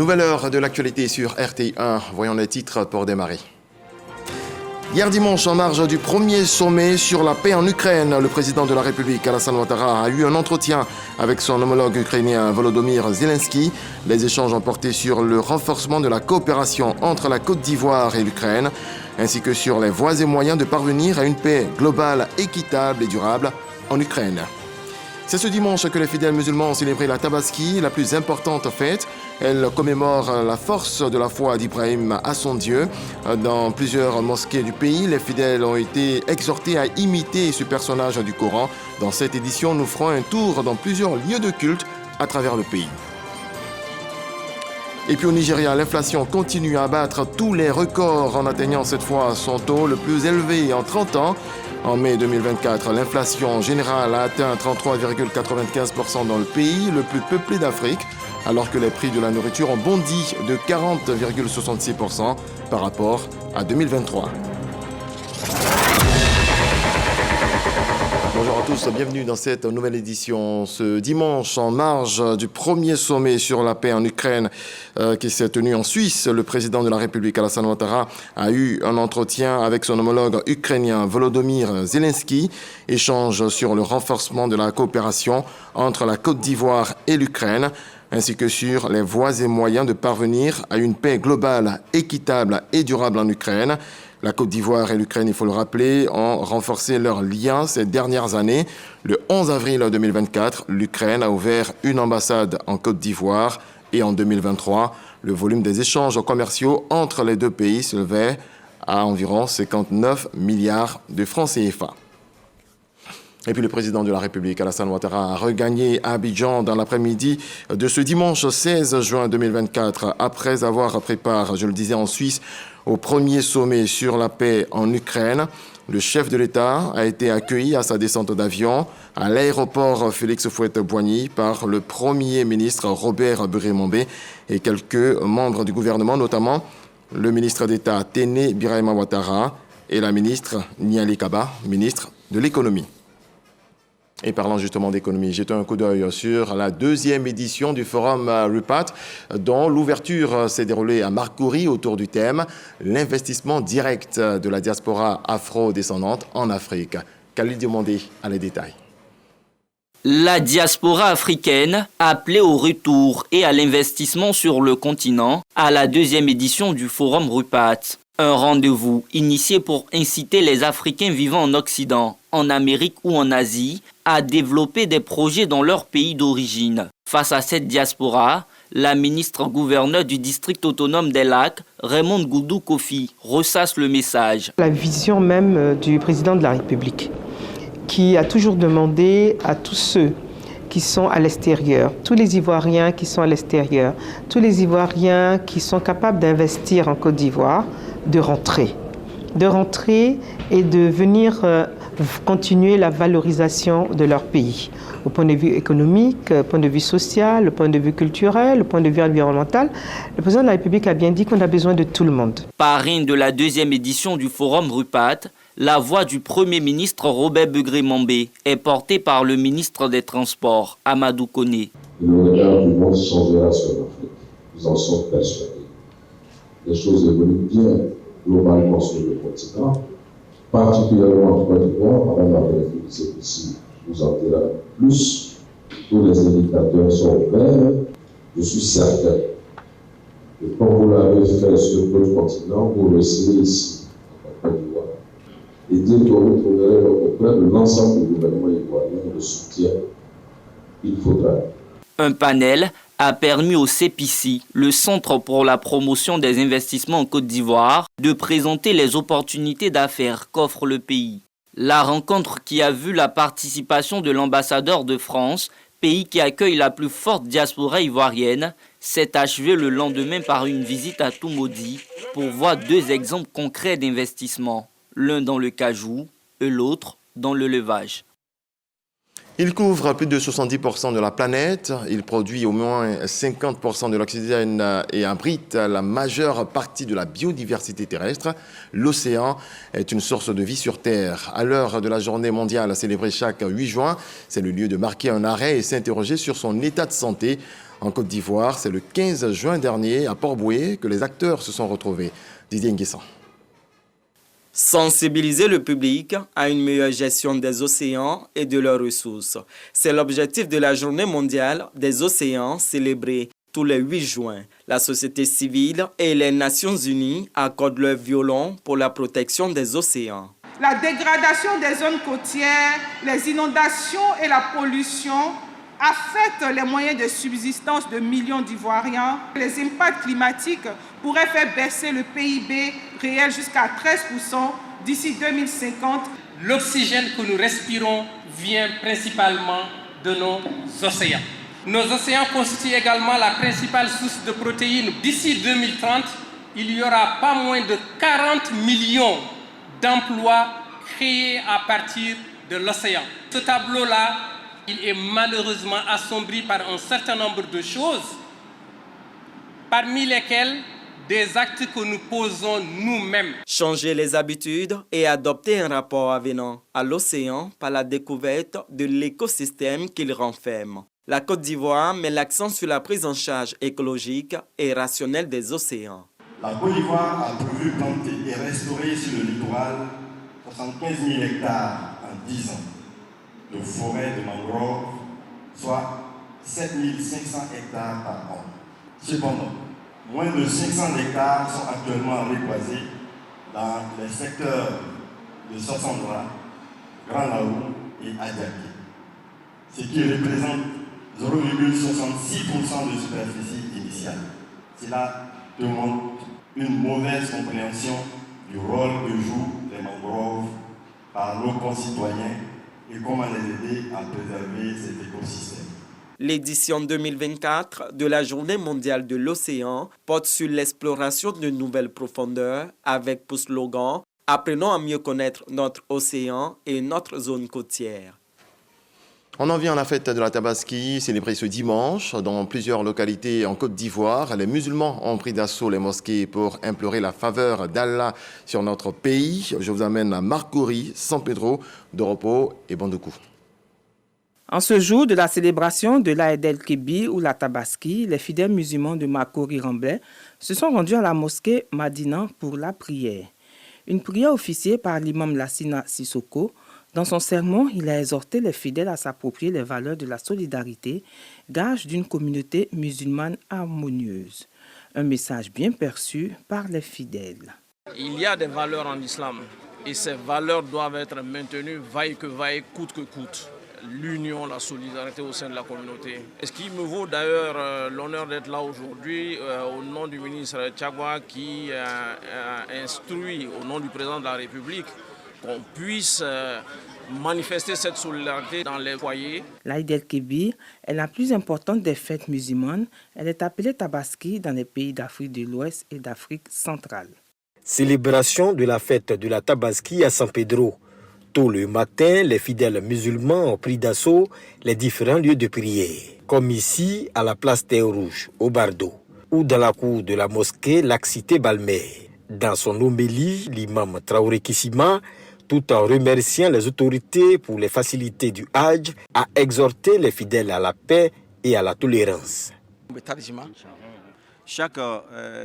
Nouvelle heure de l'actualité sur RTI1. Voyons les titres pour démarrer. Hier dimanche, en marge du premier sommet sur la paix en Ukraine, le président de la République, Alassane Ouattara, a eu un entretien avec son homologue ukrainien Volodymyr Zelensky. Les échanges ont porté sur le renforcement de la coopération entre la Côte d'Ivoire et l'Ukraine, ainsi que sur les voies et moyens de parvenir à une paix globale, équitable et durable en Ukraine. C'est ce dimanche que les fidèles musulmans ont célébré la Tabaski, la plus importante fête. Elle commémore la force de la foi d'Ibrahim à son Dieu. Dans plusieurs mosquées du pays, les fidèles ont été exhortés à imiter ce personnage du Coran. Dans cette édition, nous ferons un tour dans plusieurs lieux de culte à travers le pays. Et puis au Nigeria, l'inflation continue à battre tous les records en atteignant cette fois son taux le plus élevé en 30 ans. En mai 2024, l'inflation générale a atteint 33,95% dans le pays le plus peuplé d'Afrique, alors que les prix de la nourriture ont bondi de 40,66% par rapport à 2023. Bonjour à tous, bienvenue dans cette nouvelle édition. Ce dimanche, en marge du premier sommet sur la paix en Ukraine qui s'est tenu en Suisse, le président de la République, Alassane Ouattara, a eu un entretien avec son homologue ukrainien Volodymyr Zelensky. Échange sur le renforcement de la coopération entre la Côte d'Ivoire et l'Ukraine, ainsi que sur les voies et moyens de parvenir à une paix globale, équitable et durable en Ukraine. La Côte d'Ivoire et l'Ukraine, il faut le rappeler, ont renforcé leurs liens ces dernières années. Le 11 avril 2024, l'Ukraine a ouvert une ambassade en Côte d'Ivoire et en 2023, le volume des échanges commerciaux entre les deux pays s'élevait à environ 59 milliards de francs CFA. Et puis le président de la République, Alassane Ouattara, a regagné Abidjan dans l'après-midi de ce dimanche 16 juin 2024, après avoir pris part, je le disais, en Suisse, au premier sommet sur la paix en Ukraine. Le chef de l'État a été accueilli à sa descente d'avion à l'aéroport Félix Houphouët-Boigny par le Premier ministre Robert Bugri-Mambé et quelques membres du gouvernement, notamment le ministre d'État Téné Birahima Ouattara et la ministre Niali Kaba, ministre de l'économie. Et parlant justement d'économie, jetons un coup d'œil sur la deuxième édition du forum RUPAT, dont l'ouverture s'est déroulée à Marcory autour du thème « L'investissement direct de la diaspora afro-descendante en Afrique ». Khalil Diomandé a les détails. La diaspora africaine appelée au retour et à l'investissement sur le continent à la deuxième édition du forum RUPAT. Un rendez-vous initié pour inciter les Africains vivant en Occident, en Amérique ou en Asie à développer des projets dans leur pays d'origine. Face à cette diaspora, la ministre-gouverneure du district autonome des Lacs, Raymond Goudou Kofi, ressasse le message. La vision même du président de la République, qui a toujours demandé à tous ceux qui sont à l'extérieur, tous les Ivoiriens qui sont à l'extérieur, tous les Ivoiriens qui sont capables d'investir en Côte d'Ivoire, de rentrer et de venir continuer la valorisation de leur pays, au point de vue économique, au point de vue social, au point de vue culturel, au point de vue environnemental. Le président de la République a bien dit qu'on a besoin de tout le monde. Parrain de la deuxième édition du forum RUPAT, la voix du Premier ministre Robert Bugri-Mambé est portée par le ministre des Transports, Amadou Koné. Le regard du monde changera sur l'Afrique. Nous en sommes persuadés. Les choses évoluent bien globalement sur le continent, particulièrement en Côte d'Ivoire, Madame la République, c'est ici, vous en direz plus. Tous les indicateurs sont verts. Je suis certain que comme vous l'avez fait sur d'autres continents, vous le serez ici, en Côte d'Ivoire. Et dire que vous trouverez auprès de l'ensemble du gouvernement ivoirien le soutien qu'il faudra. Un panel a permis au CEPICI, le Centre pour la promotion des investissements en Côte d'Ivoire, de présenter les opportunités d'affaires qu'offre le pays. La rencontre qui a vu la participation de l'ambassadeur de France, pays qui accueille la plus forte diaspora ivoirienne, s'est achevée le lendemain par une visite à Toumoudi pour voir deux exemples concrets d'investissement, l'un dans le cajou et l'autre dans le levage. Il couvre plus de 70% de la planète, il produit au moins 50% de l'oxygène et abrite la majeure partie de la biodiversité terrestre. L'océan est une source de vie sur Terre. À l'heure de la journée mondiale célébrée chaque 8 juin, c'est le lieu de marquer un arrêt et s'interroger sur son état de santé En Côte d'Ivoire, c'est le 15 juin dernier à Port-Bouët que les acteurs se sont retrouvés. Didier Nguessan. Sensibiliser le public à une meilleure gestion des océans et de leurs ressources. C'est l'objectif de la Journée mondiale des océans célébrée tous les 8 juin. La société civile et les Nations unies accordent leur violon pour la protection des océans. La dégradation des zones côtières, les inondations et la pollution affectent les moyens de subsistance de millions d'Ivoiriens. Les impacts climatiques pourraient faire baisser le PIB réel jusqu'à 13% d'ici 2050. L'oxygène que nous respirons vient principalement de nos océans. Nos océans constituent également la principale source de protéines. D'ici 2030, il y aura pas moins de 40 millions d'emplois créés à partir de l'océan. Ce tableau-là, il est malheureusement assombri par un certain nombre de choses, parmi lesquelles des actes que nous posons nous-mêmes. Changer les habitudes et adopter un rapport avenant à l'océan par la découverte de l'écosystème qu'il renferme. La Côte d'Ivoire met l'accent sur la prise en charge écologique et rationnelle des océans. La Côte d'Ivoire a prévu planter et restaurer sur le littoral 75 000 hectares en 10 ans de forêts de mangroves, soit 7 500 hectares par an. Cependant, moins de 500 hectares sont actuellement reboisés dans les secteurs de Sossandra, Grand Laou et Adiaké, ce qui représente 0,66% de superficie initiale. Cela démontre une mauvaise compréhension du rôle que jouent les mangroves par nos concitoyens et comment les aider à préserver cet écosystème. L'édition 2024 de la Journée mondiale de l'océan porte sur l'exploration de nouvelles profondeurs avec pour slogan « Apprenons à mieux connaître notre océan et notre zone côtière ». On en vient à la fête de la Tabaski, célébrée ce dimanche dans plusieurs localités en Côte d'Ivoire. Les musulmans ont pris d'assaut les mosquées pour implorer la faveur d'Allah sur notre pays. Je vous amène à Marcory, San Pedro, Doropo et Bandoukou. En ce jour de la célébration de l'Aïd el-Kébir ou la Tabaski, les fidèles musulmans de Marcory-Remblai se sont rendus à la mosquée Madina pour la prière. Une prière officiée par l'imam Lassina Sissoko. Dans son sermon, il a exhorté les fidèles à s'approprier les valeurs de la solidarité, gage d'une communauté musulmane harmonieuse. Un message bien perçu par les fidèles. Il y a des valeurs en islam et ces valeurs doivent être maintenues vaille que vaille, coûte que coûte. L'union, la solidarité au sein de la communauté. Ce qui me vaut d'ailleurs l'honneur d'être là aujourd'hui au nom du ministre Tchagwa qui a instruit au nom du président de la République qu'on puisse manifester cette solidarité dans les foyers. L'Aïd el-Kébir est la plus importante des fêtes musulmanes. Elle est appelée Tabaski dans les pays d'Afrique de l'Ouest et d'Afrique centrale. Célébration de la fête de la Tabaski à San Pedro. Tôt le matin, les fidèles musulmans ont pris d'assaut les différents lieux de prière, comme ici à la place Terre Rouge, au Bardo, ou dans la cour de la mosquée Lac-Cité Balmer. Dans son homélie, l'imam Traoré Kissima, tout en remerciant les autorités pour les facilités du Hajj, a exhorté les fidèles à la paix et à la tolérance. Chaque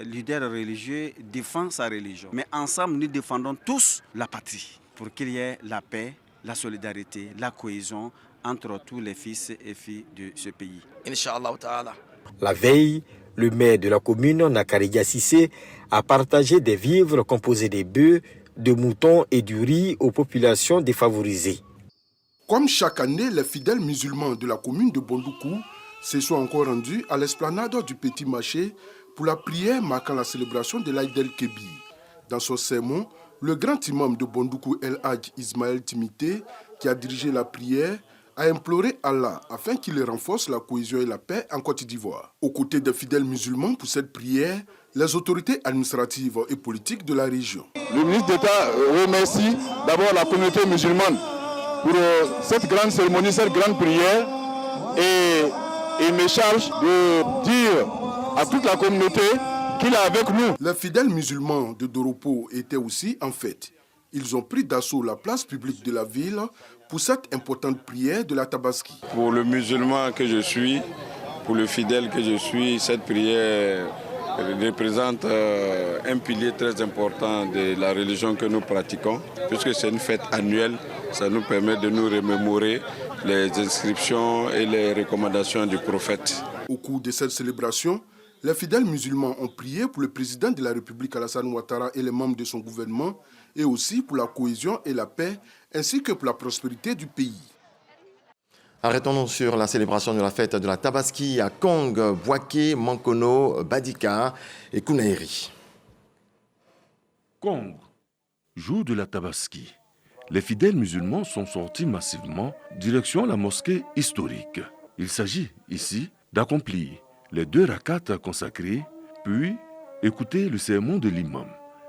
leader religieux défend sa religion, mais ensemble nous défendons tous la patrie pour qu'il y ait la paix, la solidarité, la cohésion entre tous les fils et filles de ce pays. Inch'Allah ta'ala. La veille, le maire de la commune, Nakariga Sissé, a partagé des vivres composés de bœufs, de moutons et du riz aux populations défavorisées. Comme chaque année, les fidèles musulmans de la commune de Bandoukou se sont encore rendus à l'esplanade du Petit Marché pour la prière marquant la célébration de l'Aïd el-Kébir. Dans son sermon, le grand imam de Bandoukou El Hadj Ismaël Timité, qui a dirigé la prière, a imploré Allah afin qu'il renforce la cohésion et la paix en Côte d'Ivoire. Aux côtés des fidèles musulmans pour cette prière, les autorités administratives et politiques de la région. Le ministre d'État remercie d'abord la communauté musulmane pour cette grande cérémonie, cette grande prière, et il me charge de dire à toute la communauté qu'il est avec nous. Les fidèles musulmans de Doropo étaient aussi en fête. Ils ont pris d'assaut la place publique de la ville pour cette importante prière de la Tabaski. Pour le musulman que je suis, Pour le fidèle que je suis, cette prière représente un pilier très important de la religion que nous pratiquons, puisque c'est une fête annuelle. Ça nous permet de nous remémorer les inscriptions et les recommandations du prophète. Au cours de cette célébration, les fidèles musulmans ont prié pour le président de la République Alassane Ouattara et les membres de son gouvernement, et aussi pour la cohésion et la paix, ainsi que pour la prospérité du pays. Arrêtons-nous sur la célébration de la fête de la Tabaski à Kong, Boaké, Mankono, Badika et Kounaïri. Kong, jour de la Tabaski. Les fidèles musulmans sont sortis massivement direction la mosquée historique. Il s'agit ici d'accomplir les 2 rakats consacrés, puis écouter le sermon de l'imam,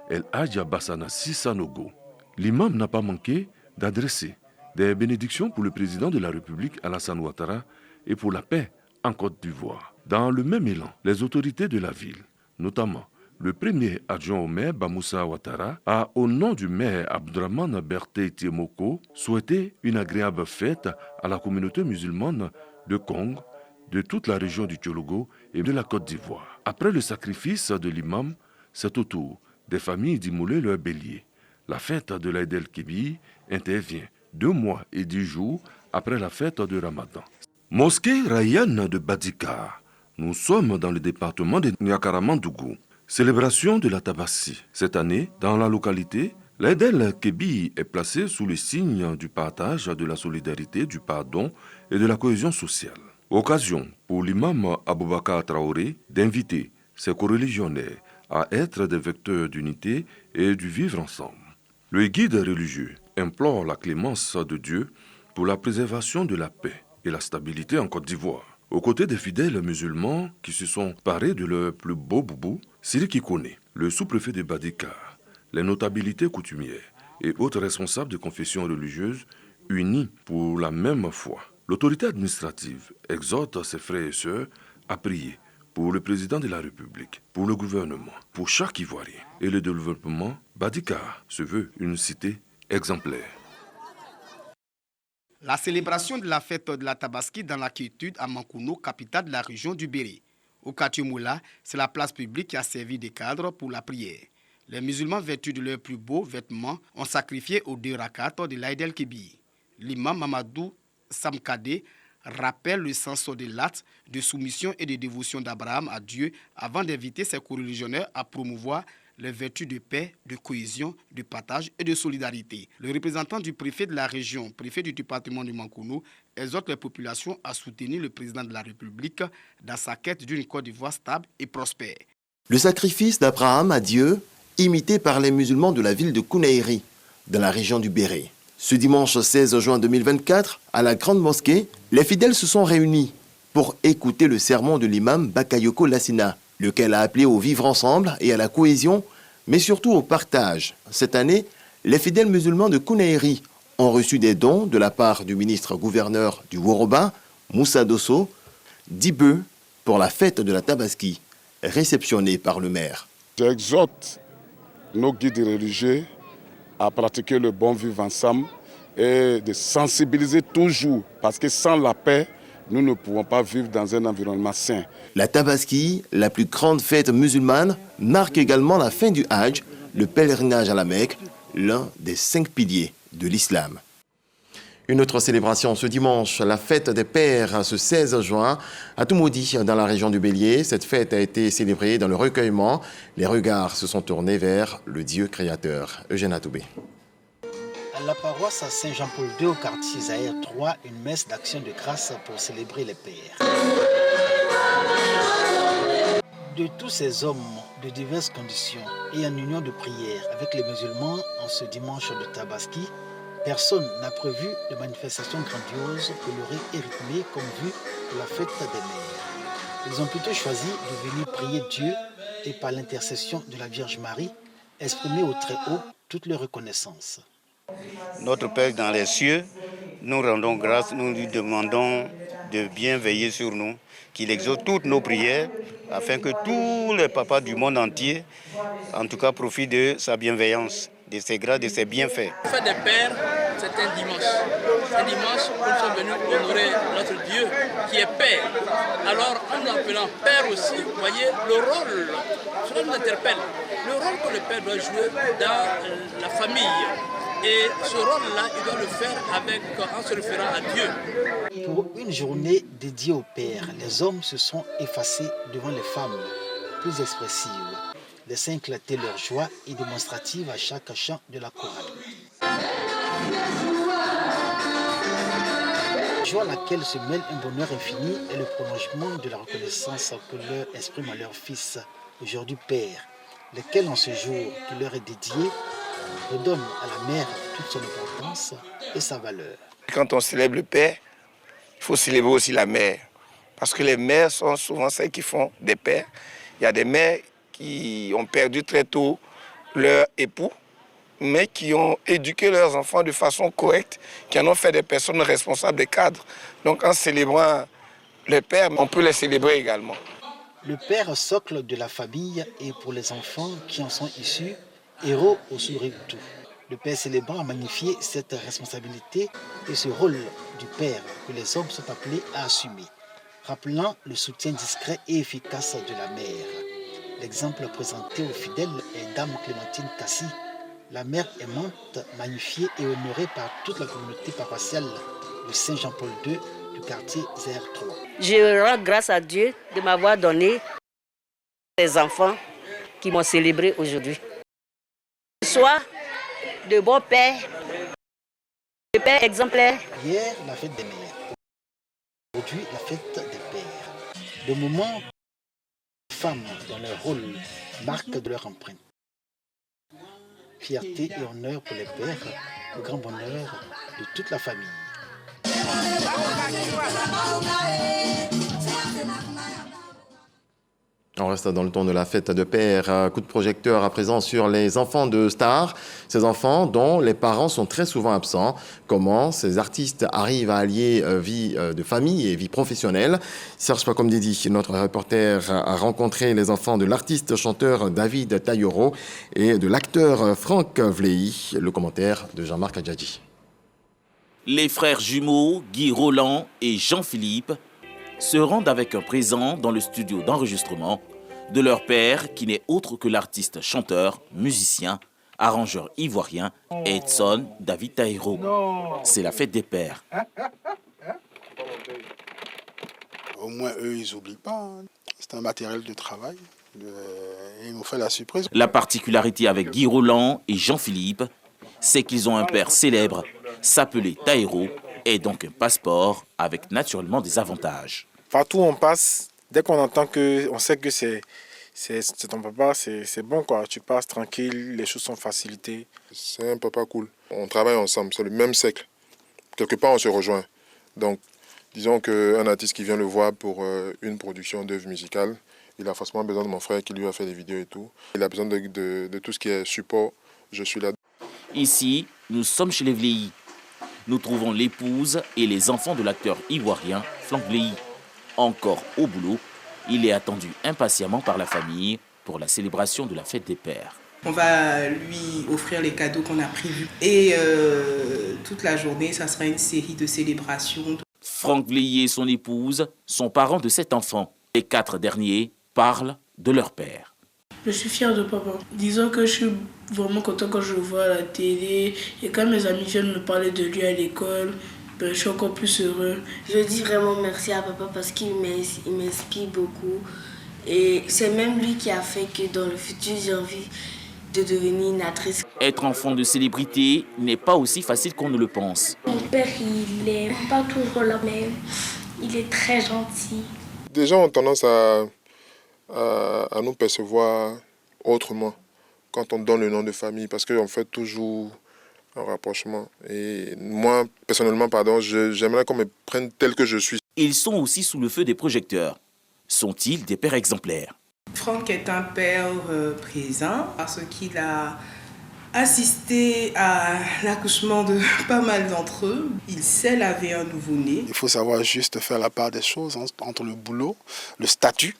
El Hadj Bassanassi Sanogo. L'imam n'a pas manqué d'adresser des bénédictions pour le président de la République Alassane Ouattara et pour la paix en Côte d'Ivoire. Dans le même élan, les autorités de la ville, notamment le premier adjoint au maire Bamoussa Ouattara, a, au nom du maire Abdraman Berté Tiemoko, souhaité une agréable fête à la communauté musulmane de Kong, de toute la région du Tchologo et de la Côte d'Ivoire. Après le sacrifice de l'imam, c'est au tour des familles d'immoler leur bélier. La fête de l'Aïd el-Kébir intervient 2 mois et 10 jours après la fête de Ramadan. Mosquée Rayane de Badika. Nous sommes dans le département de Niakaramandougou. Célébration de la Tabaski. Cette année, dans la localité, l'Aïd el-Kébir est placé sous le signe du partage, de la solidarité, du pardon et de la cohésion sociale. Occasion pour l'imam Aboubakar Traoré d'inviter ses coreligionnaires à être des vecteurs d'unité et du vivre ensemble. Le guide religieux implore la clémence de Dieu pour la préservation de la paix et la stabilité en Côte d'Ivoire. Aux côtés des fidèles musulmans qui se sont parés de leur plus beau boubou, Siriki Kone, le sous-préfet de Badika, les notabilités coutumières et autres responsables de confessions religieuses unis pour la même foi. L'autorité administrative exhorte ses frères et sœurs à prier pour le président de la République, pour le gouvernement, pour chaque Ivoirien et le développement. Badika se veut une cité exemplaire. La célébration de la fête de la Tabaski dans la quiétude à Mankono, capitale de la région du Béré. Au quartier Moula, c'est la place publique qui a servi de cadre pour la prière. Les musulmans, vêtus de leurs plus beaux vêtements, ont sacrifié aux 2 rakats de l'Aïd el-Kébir. L'imam Mamadou Samkade rappelle le sens de l'acte de soumission et de dévotion d'Abraham à Dieu avant d'inviter ses coreligionnaires à promouvoir les vertus de paix, de cohésion, de partage et de solidarité. Le représentant du préfet de la région, préfet du département de Mankono, exhorte les populations à soutenir le président de la République dans sa quête d'une Côte d'Ivoire stable et prospère. Le sacrifice d'Abraham à Dieu, imité par les musulmans de la ville de Kounaïri, dans la région du Béré. Ce dimanche 16 juin 2024, à la Grande Mosquée, les fidèles se sont réunis pour écouter le sermon de l'imam Bakayoko Lassina, lequel a appelé au vivre ensemble et à la cohésion, mais surtout au partage. Cette année, les fidèles musulmans de Kounaïri ont reçu des dons de la part du ministre-gouverneur du Woroba, Moussa Dosso, 10 bœufs pour la fête de la Tabaski, réceptionnée par le maire. J'exhorte nos guides religieux à pratiquer le bon vivre ensemble et de sensibiliser toujours, parce que sans la paix, nous ne pouvons pas vivre dans un environnement sain. La Tabaski, la plus grande fête musulmane, marque également la fin du Hajj, le pèlerinage à la Mecque, l'un des 5 piliers de l'islam. Une autre célébration ce dimanche, la fête des pères, ce 16 juin, à Toumoudi, dans la région du Bélier. Cette fête a été célébrée dans le recueillement. Les regards se sont tournés vers le Dieu créateur. Eugène Atoubé. À la paroisse Saint-Jean-Paul II au quartier Zahir 3, une messe d'action de grâce pour célébrer les pères. De tous ces hommes de diverses conditions et en union de prière avec les musulmans en ce dimanche de Tabaski, personne n'a prévu de manifestation grandiose, colorée et rythmée comme vue pour la fête des mères. Ils ont plutôt choisi de venir prier Dieu et par l'intercession de la Vierge Marie, exprimer au Très-Haut toute leur reconnaissance. Notre Père dans les cieux, nous rendons grâce, nous lui demandons de bien veiller sur nous, qu'il exauce toutes nos prières, afin que tous les papas du monde entier, en tout cas, profitent de sa bienveillance, de ses grâces, de ses bienfaits. La fête des pères, c'est un dimanche. Un dimanche où nous sommes venus honorer notre Dieu qui est Père. Alors en appelant Père aussi, vous voyez, le rôle, cela nous interpelle, le rôle que le Père doit jouer dans la famille. Et ce rôle-là, il doit le faire en se référant à Dieu. Pour une journée dédiée au Père, les hommes se sont effacés devant les femmes plus expressives, laissant éclater leur joie et démonstrative à chaque chant de la chorale. Joie à laquelle se mêle un bonheur infini et le prolongement de la reconnaissance que leur expriment à leur fils, aujourd'hui Père, lequel en ce jour qui leur est dédié, redonne à la mère toute son importance et sa valeur. Quand on célèbre le Père, il faut célébrer aussi la mère. Parce que les mères sont souvent celles qui font des pères. Il y a des mères qui ont perdu très tôt leur époux, mais qui ont éduqué leurs enfants de façon correcte, qui en ont fait des personnes responsables, des cadres. Donc en célébrant le Père, on peut les célébrer également. Le Père, socle de la famille, et pour les enfants qui en sont issus, héros au sourire de tout. Le Père célébrant a magnifié cette responsabilité et ce rôle du Père que les hommes sont appelés à assumer, rappelant le soutien discret et efficace de la mère. L'exemple présenté aux fidèles est Dame Clémentine Tassi, la mère aimante, magnifiée et honorée par toute la communauté paroissiale de Saint-Jean-Paul II du quartier ZR3. Je rends grâce à Dieu de m'avoir donné les enfants qui m'ont célébré aujourd'hui. Soit de bons pères, de pères exemplaires. Hier, la fête des mères. Aujourd'hui, la fête des pères. De moments où les femmes, dans leur rôle, marquent de leur empreinte. Fierté et honneur pour les pères, le grand bonheur de toute la famille. On reste dans le ton de la fête de Père. Coup de projecteur à présent sur les enfants de stars. Ces enfants dont les parents sont très souvent absents. Comment ces artistes arrivent à allier vie de famille et vie professionnelle? Serge Pacomdidi, notre reporter, a rencontré les enfants de l'artiste-chanteur David Taïro et de l'acteur Franck Vlehi. Le commentaire de Jean-Marc Adjadji. Les frères jumeaux, Guy Roland et Jean-Philippe, se rendent avec un présent dans le studio d'enregistrement de leur père, qui n'est autre que l'artiste chanteur, musicien, arrangeur ivoirien Edson David Taïro. C'est la fête des pères. Au moins, eux, ils n'oublient pas. C'est un matériel de travail. Ils nous font la surprise. La particularité avec Guy Roland et Jean-Philippe, c'est qu'ils ont un père célèbre, s'appelait Taïro, et donc un passeport avec naturellement des avantages. Partout où on passe, dès qu'on entend on sait que c'est ton papa, c'est bon quoi. Tu passes tranquille, les choses sont facilitées. C'est un papa cool. On travaille ensemble, c'est le même siècle. Quelque part, on se rejoint. Donc, disons qu'un artiste qui vient le voir pour une production d'œuvre musicale, il a forcément besoin de mon frère qui lui a fait des vidéos et tout. Il a besoin de tout ce qui est support. Je suis là. Ici, nous sommes chez les Vlehi. Nous trouvons l'épouse et les enfants de l'acteur ivoirien Franck Vlehi. Encore au boulot, il est attendu impatiemment par la famille pour la célébration de la fête des pères. On va lui offrir les cadeaux qu'on a prévus. Et toute la journée, ça sera une série de célébrations. Franck Vlehi et son épouse sont parents de 7 enfants. Les 4 derniers parlent de leur père. Je suis fier de papa. Disons que je suis vraiment content quand je le vois à la télé. Et quand mes amis viennent me parler de lui à l'école, je suis encore plus heureux. Je dis vraiment merci à papa parce qu'il m'inspire beaucoup. Et c'est même lui qui a fait que dans le futur, j'ai envie de devenir une actrice. Être enfant de célébrité n'est pas aussi facile qu'on ne le pense. Mon père, il n'est pas toujours là, mais il est très gentil. Des gens ont tendance à nous percevoir autrement quand on donne le nom de famille, parce qu'on fait toujours un rapprochement. Et moi, personnellement, j'aimerais qu'on me prenne tel que je suis. Ils sont aussi sous le feu des projecteurs. Sont-ils des pères exemplaires? Franck est un père présent parce qu'il a assisté à l'accouchement de pas mal d'entre eux. Il sait laver un nouveau-né. Il faut savoir juste faire la part des choses entre le boulot, le statut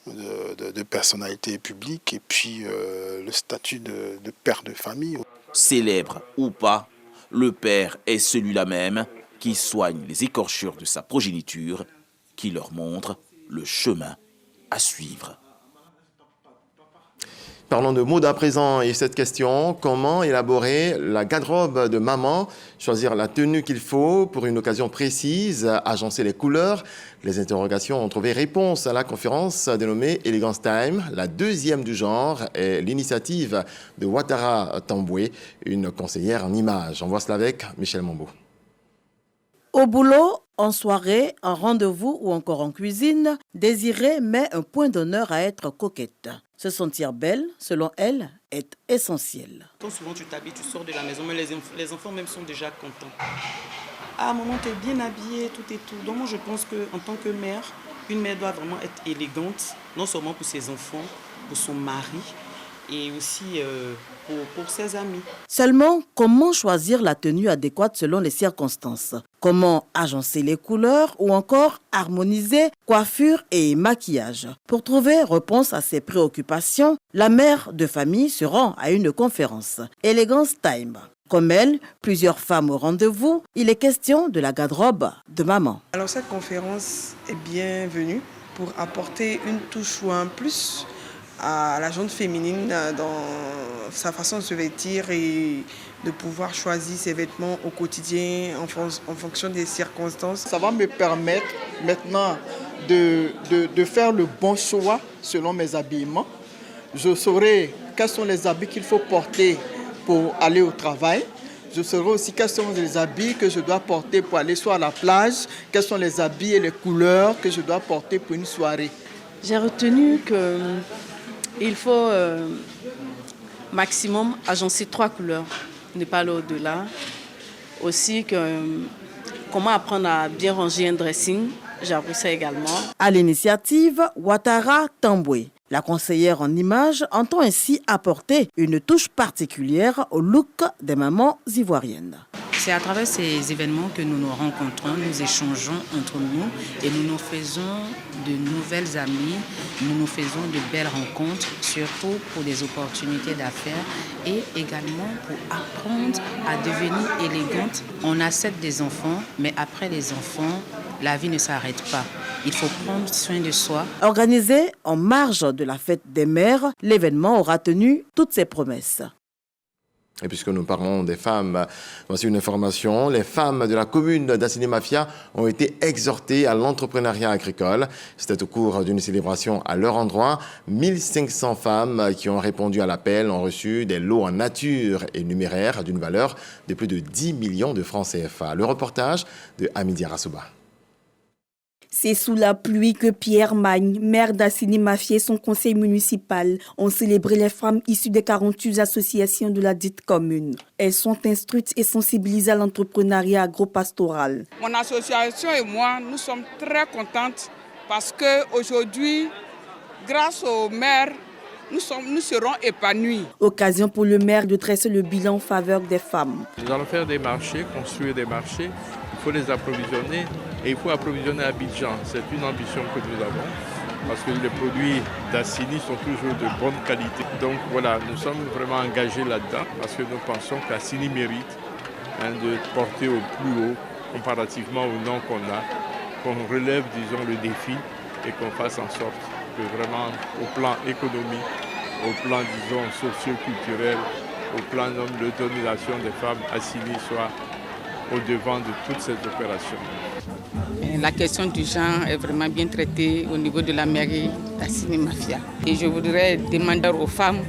de personnalité publique et puis le statut de père de famille. Célèbre ou pas, Le père est celui-là même qui soigne les écorchures de sa progéniture, qui leur montre le chemin à suivre. Parlons de mode à présent et cette question, comment élaborer la garde-robe de maman, choisir la tenue qu'il faut pour une occasion précise, agencer les couleurs. Les interrogations ont trouvé réponse à la conférence dénommée Elegance Time. La deuxième du genre est l'initiative de Ouattara Tamboué, une conseillère en images. On voit cela avec Michel Mambo. Au boulot, en soirée, en rendez-vous ou encore en cuisine, Désirée met un point d'honneur à être coquette. Se sentir belle, selon elle, est essentiel. Quand souvent tu t'habilles, tu sors de la maison, mais les enfants même sont déjà contents. Ah maman, t'es bien habillée, tout et tout. Donc moi je pense qu'en tant que mère, une mère doit vraiment être élégante, non seulement pour ses enfants, pour son mari, et aussi pour ses amis. Seulement, comment choisir la tenue adéquate selon les circonstances? Comment agencer les couleurs ou encore harmoniser coiffure et maquillage? Pour trouver réponse à ces préoccupations, la mère de famille se rend à une conférence, Elegance Time. Comme elle, plusieurs femmes au rendez-vous, il est question de la garde-robe de maman. Alors cette conférence est bienvenue pour apporter une touche ou un plus à la gente féminine dans sa façon de se vêtir et de pouvoir choisir ses vêtements au quotidien en fonction des circonstances. Ça va me permettre maintenant de faire le bon choix selon mes habillements. Je saurai quels sont les habits qu'il faut porter pour aller au travail. Je saurai aussi quels sont les habits que je dois porter pour aller soit à la plage, quels sont les habits et les couleurs que je dois porter pour une soirée. J'ai retenu que il faut maximum agencer 3 couleurs, ne pas aller au-delà. Aussi, comment apprendre à bien ranger un dressing, j'ai appris ça également. À l'initiative Ouattara Tamboué, la conseillère en images entend ainsi apporter une touche particulière au look des mamans ivoiriennes. C'est à travers ces événements que nous nous rencontrons, nous échangeons entre nous et nous nous faisons de nouvelles amies, nous nous faisons de belles rencontres, surtout pour des opportunités d'affaires et également pour apprendre à devenir élégante. On accepte des enfants, mais après les enfants, la vie ne s'arrête pas. Il faut prendre soin de soi. Organisé en marge de la fête des mères, l'événement aura tenu toutes ses promesses. Et puisque nous parlons des femmes, voici une information. Les femmes de la commune d'Assiné-Mafia ont été exhortées à l'entrepreneuriat agricole. C'était au cours d'une célébration à leur endroit. 1500 femmes qui ont répondu à l'appel ont reçu des lots en nature et numéraire d'une valeur de plus de 10 millions de francs CFA. Le reportage de Hamidi Rassouba. C'est sous la pluie que Pierre Magne, maire d'Assiné-Mafia et son conseil municipal ont célébré les femmes issues des 48 associations de la dite commune. Elles sont instruites et sensibilisées à l'entrepreneuriat agropastoral. Mon association et moi, nous sommes très contentes parce qu'aujourd'hui, grâce au maire, nous serons épanouis. Occasion pour le maire de dresser le bilan en faveur des femmes. Nous allons faire des marchés, construire des marchés. Il faut les approvisionner et il faut approvisionner Abidjan. C'est une ambition que nous avons parce que les produits d'Assini sont toujours de bonne qualité. Donc voilà, nous sommes vraiment engagés là-dedans parce que nous pensons qu'Assini mérite de porter au plus haut comparativement au nom qu'on a, qu'on relève, disons, le défi et qu'on fasse en sorte que vraiment au plan économique, au plan, disons, socio-culturel, au plan de l'autonomisation des femmes, Assini soit au devant de toutes ces opérations. La question du genre est vraiment bien traitée au niveau de la mairie d'Assiné-Mafia. Et je voudrais demander aux femmes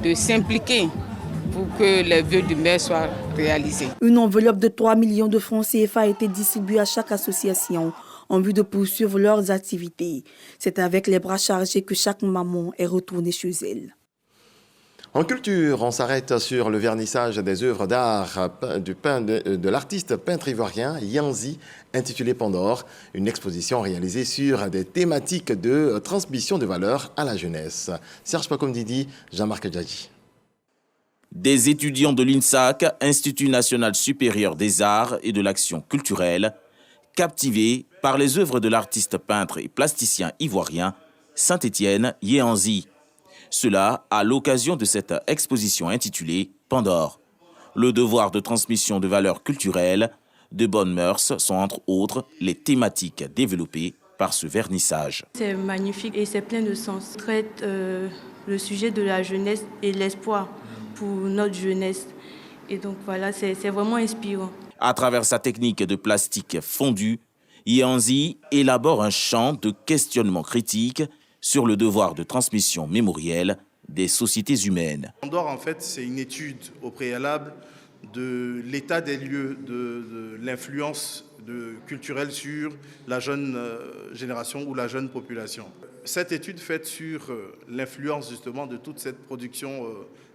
de s'impliquer pour que les vœux du maire soient réalisés. Une enveloppe de 3 millions de francs CFA a été distribuée à chaque association en vue de poursuivre leurs activités. C'est avec les bras chargés que chaque maman est retournée chez elle. En culture, on s'arrête sur le vernissage des œuvres d'art de l'artiste peintre ivoirien Yanzi, intitulée Pandore, une exposition réalisée sur des thématiques de transmission de valeurs à la jeunesse. Serge Pakomdidi, Jean-Marc Djadji. Des étudiants de l'INSAC, Institut national supérieur des arts et de l'action culturelle, captivés par les œuvres de l'artiste peintre et plasticien ivoirien Saint-Étienne Yanzi. Cela à l'occasion de cette exposition intitulée Pandore. Le devoir de transmission de valeurs culturelles, de bonnes mœurs sont entre autres les thématiques développées par ce vernissage. C'est magnifique et c'est plein de sens. Traite le sujet de la jeunesse et l'espoir pour notre jeunesse. Et donc voilà, c'est vraiment inspirant. À travers sa technique de plastique fondu, Yeanzi élabore un champ de questionnement critique sur le devoir de transmission mémorielle des sociétés humaines. Pandore, en fait, c'est une étude au préalable de l'état des lieux, de l'influence culturelle sur la jeune génération ou la jeune population. Cette étude faite sur l'influence justement de toute cette production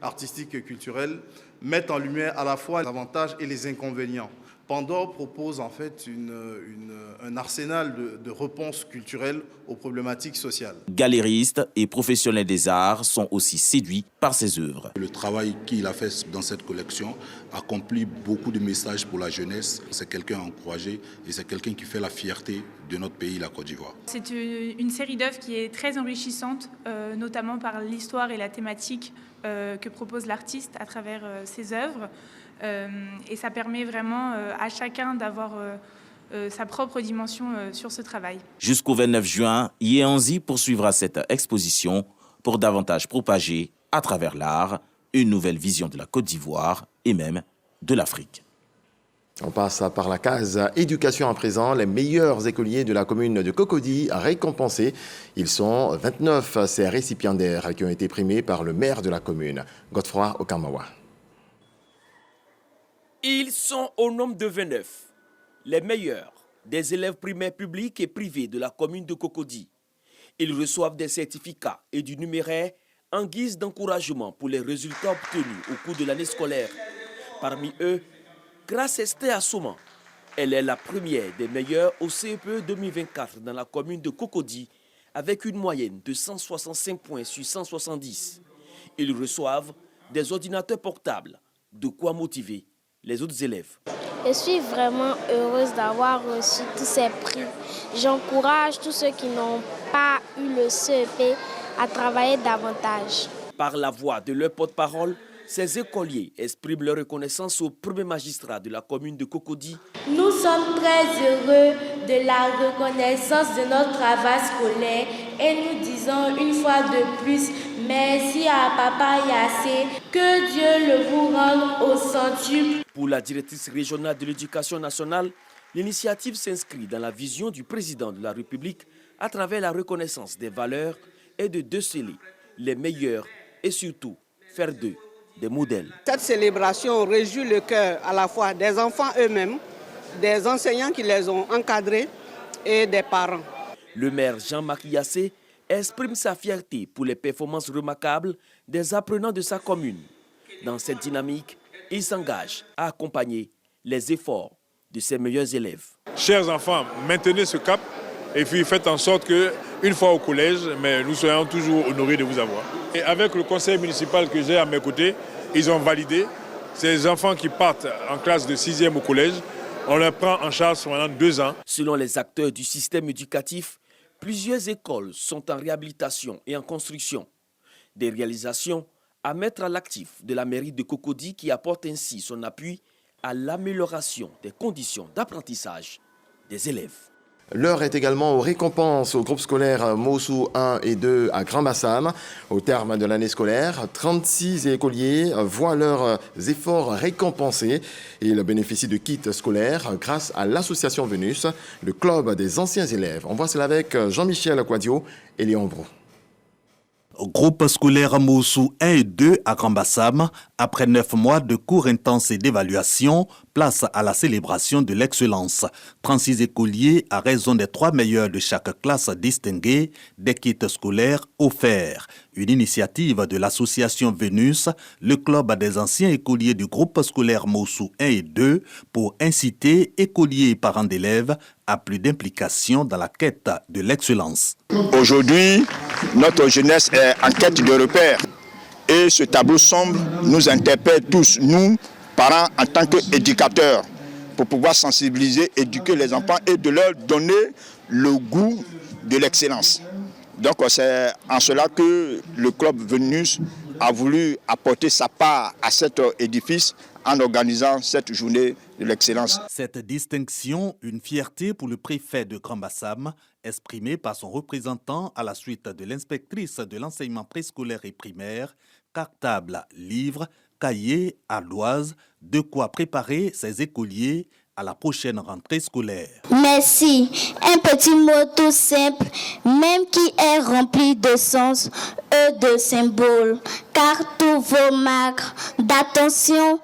artistique et culturelle met en lumière à la fois les avantages et les inconvénients. Pandore propose en fait un arsenal de réponses culturelles aux problématiques sociales. Galéristes et professionnels des arts sont aussi séduits par ses œuvres. Le travail qu'il a fait dans cette collection accomplit beaucoup de messages pour la jeunesse. C'est quelqu'un à encourager et c'est quelqu'un qui fait la fierté de notre pays, la Côte d'Ivoire. C'est une série d'œuvres qui est très enrichissante, notamment par l'histoire et la thématique que propose l'artiste à travers ses œuvres. Et ça permet vraiment à chacun d'avoir sa propre dimension sur ce travail. Jusqu'au 29 juin, Yeanzi poursuivra cette exposition pour davantage propager à travers l'art une nouvelle vision de la Côte d'Ivoire et même de l'Afrique. On passe par la case éducation à présent. Les meilleurs écoliers de la commune de Cocody récompensés. Ils sont 29, ces récipiendaires qui ont été primés par le maire de la commune, Godefroy Okamawa. Ils sont au nombre de 29, les meilleurs des élèves primaires publics et privés de la commune de Cocody. Ils reçoivent des certificats et du numéraire en guise d'encouragement pour les résultats obtenus au cours de l'année scolaire. Parmi eux, Grâce Esther Assouman, elle est la première des meilleures au CEPE 2024 dans la commune de Cocody avec une moyenne de 165 points sur 170. Ils reçoivent des ordinateurs portables, de quoi motiver les autres élèves. Je suis vraiment heureuse d'avoir reçu tous ces prix. J'encourage tous ceux qui n'ont pas eu le CEP à travailler davantage. Par la voix de leur porte-parole, ces écoliers expriment leur reconnaissance au premier magistrat de la commune de Cocody. Nous sommes très heureux de la reconnaissance de notre travail scolaire et nous disons une fois de plus merci à Papa Yassé, que Dieu le vous rende au centuple. Pour la directrice régionale de l'éducation nationale, l'initiative s'inscrit dans la vision du président de la République à travers la reconnaissance des valeurs et de déceler les meilleurs et surtout faire d'eux des modèles. Cette célébration réjouit le cœur à la fois des enfants eux-mêmes, des enseignants qui les ont encadrés et des parents. Le maire Jean-Marc Yassé exprime sa fierté pour les performances remarquables des apprenants de sa commune. Dans cette dynamique, il s'engage à accompagner les efforts de ses meilleurs élèves. Chers enfants, maintenez ce cap et puis faites en sorte qu'une fois au collège, mais nous soyons toujours honorés de vous avoir. Et avec le conseil municipal que j'ai à mes côtés, ils ont validé ces enfants qui partent en classe de 6e au collège. On les prend en charge pendant 2 ans. Selon les acteurs du système éducatif, plusieurs écoles sont en réhabilitation et en construction. Des réalisations à mettre à l'actif de la mairie de Cocody qui apporte ainsi son appui à l'amélioration des conditions d'apprentissage des élèves. L'heure est également aux récompenses au groupe scolaire Mossou 1 et 2 à Grand-Bassam. Au terme de l'année scolaire, 36 écoliers voient leurs efforts récompensés. Ils bénéficient de kits scolaires grâce à l'association Vénus, le club des anciens élèves. On voit cela avec Jean-Michel Quadio et Léon Brou. Groupe scolaire Mossou 1 et 2 à Grand-Bassam, après 9 mois de cours intenses et d'évaluation, place à la célébration de l'excellence. 36 écoliers à raison des 3 meilleurs de chaque classe distinguée, des kits scolaires offerts. Une initiative de l'association Vénus, le club des anciens écoliers du groupe scolaire Mossou 1 et 2, pour inciter écoliers et parents d'élèves à plus d'implication dans la quête de l'excellence. Aujourd'hui, notre jeunesse est en quête de repères et ce tableau sombre nous interpelle tous, nous, parents en tant qu'éducateurs, pour pouvoir sensibiliser, éduquer les enfants et de leur donner le goût de l'excellence. Donc c'est en cela que le club Vénus a voulu apporter sa part à cet édifice en organisant cette journée de l'excellence. Cette distinction, une fierté pour le préfet de Grand-Bassam, exprimée par son représentant à la suite de l'inspectrice de l'enseignement préscolaire et primaire, cartable, livres, cahiers, ardoises, de quoi préparer ses écoliers à la prochaine rentrée scolaire. Merci. Un petit mot tout simple, même qui est rempli de sens et de symboles, car tous vos marques d'attention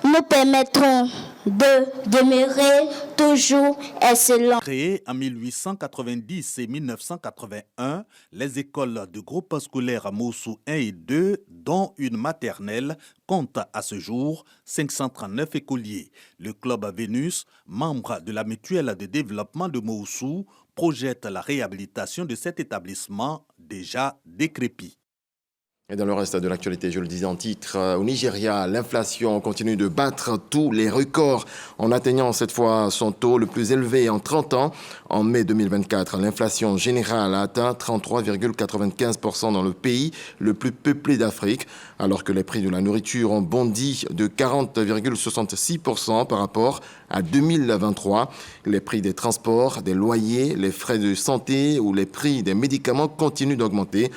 nous permettront de demeurer toujours excellents. Créées en 1890 et 1981, les écoles de groupe scolaire Moussou 1 et 2, dont une maternelle, comptent à ce jour 539 écoliers. Le club Vénus, membre de la mutuelle de développement de Moussou, projette la réhabilitation de cet établissement déjà décrépit. Et dans le reste de l'actualité, je le disais en titre, au Nigeria, l'inflation continue de battre tous les records en atteignant cette fois son taux le plus élevé en 30 ans. En mai 2024, l'inflation générale a atteint 33,95% dans le pays le plus peuplé d'Afrique, alors que les prix de la nourriture ont bondi de 40,66% par rapport à 2023. Les prix des transports, des loyers, les frais de santé ou les prix des médicaments continuent d'augmenter.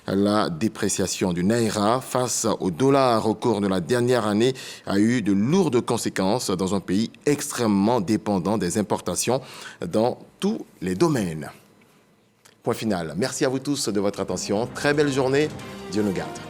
La dépréciation du Naira face au dollar au cours de la dernière année a eu de lourdes conséquences dans un pays extrêmement dépendant des importations dans tous les domaines. Point final. Merci à vous tous de votre attention. Très belle journée. Dieu nous garde.